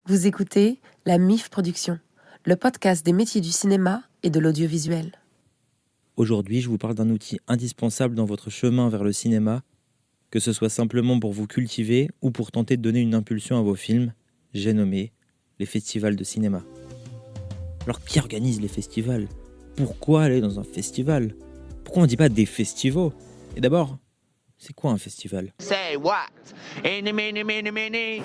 Vous écoutez la MIF Production, le podcast des métiers du cinéma et de l'audiovisuel. Aujourd'hui, je vous parle d'un outil indispensable dans votre chemin vers le cinéma, que ce soit simplement pour vous cultiver ou pour tenter de donner une impulsion à vos films. J'ai nommé les festivals de cinéma. Alors, qui organise les festivals ? Pourquoi aller dans un festival ? Pourquoi on ne dit pas des festivals ? Et d'abord, c'est quoi un festival ? Say what? Eeny, meeny, meeny, meeny.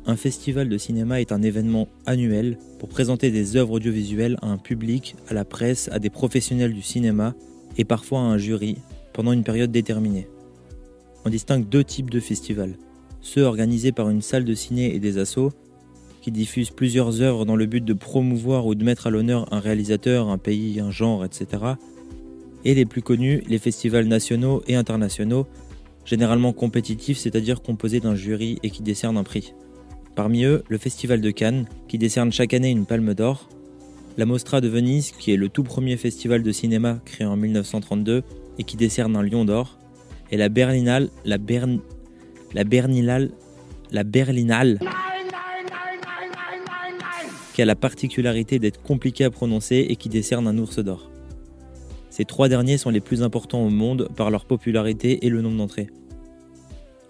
Un festival de cinéma est un événement annuel pour présenter des œuvres audiovisuelles à un public, à la presse, à des professionnels du cinéma et parfois à un jury pendant une période déterminée. On distingue deux types de festivals. Ceux organisés par une salle de ciné et des assos qui diffusent plusieurs œuvres dans le but de promouvoir ou de mettre à l'honneur un réalisateur, un pays, un genre, etc. Et les plus connus, les festivals nationaux et internationaux, généralement compétitifs, c'est-à-dire composés d'un jury et qui décernent un prix. Parmi eux, le Festival de Cannes, qui décerne chaque année une palme d'or, la Mostra de Venise, qui est le tout premier festival de cinéma créé en 1932 et qui décerne un Lion d'or, et la Berlinale, qui a la particularité d'être compliquée à prononcer et qui décerne un Ours d'or. Ces trois derniers sont les plus importants au monde par leur popularité et le nombre d'entrées.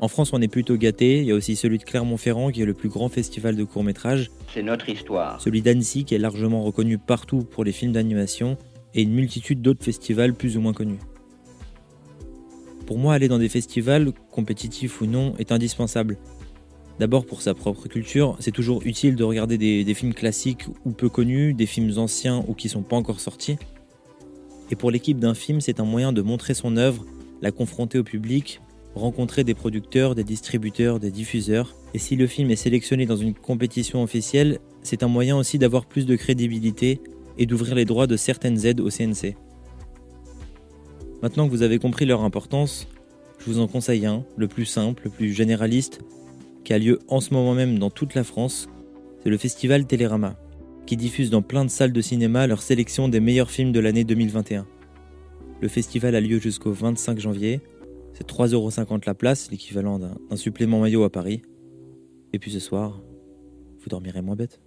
En France, on est plutôt gâté. Il y a aussi celui de Clermont-Ferrand qui est le plus grand festival de court-métrage. C'est notre histoire. Celui d'Annecy qui est largement reconnu partout pour les films d'animation et une multitude d'autres festivals plus ou moins connus. Pour moi, aller dans des festivals, compétitifs ou non, est indispensable. D'abord pour sa propre culture, c'est toujours utile de regarder des films classiques ou peu connus, des films anciens ou qui ne sont pas encore sortis. Et pour l'équipe d'un film, c'est un moyen de montrer son œuvre, la confronter au public, rencontrer des producteurs, des distributeurs, des diffuseurs. Et si le film est sélectionné dans une compétition officielle, c'est un moyen aussi d'avoir plus de crédibilité et d'ouvrir les droits de certaines aides au CNC. Maintenant que vous avez compris leur importance, je vous en conseille un, le plus simple, le plus généraliste, qui a lieu en ce moment même dans toute la France. C'est le festival Télérama, qui diffuse dans plein de salles de cinéma leur sélection des meilleurs films de l'année 2021. Le festival a lieu jusqu'au 25 janvier. C'est 3,50€ la place, l'équivalent d'un supplément maillot à Paris. Et puis ce soir, vous dormirez moins bête.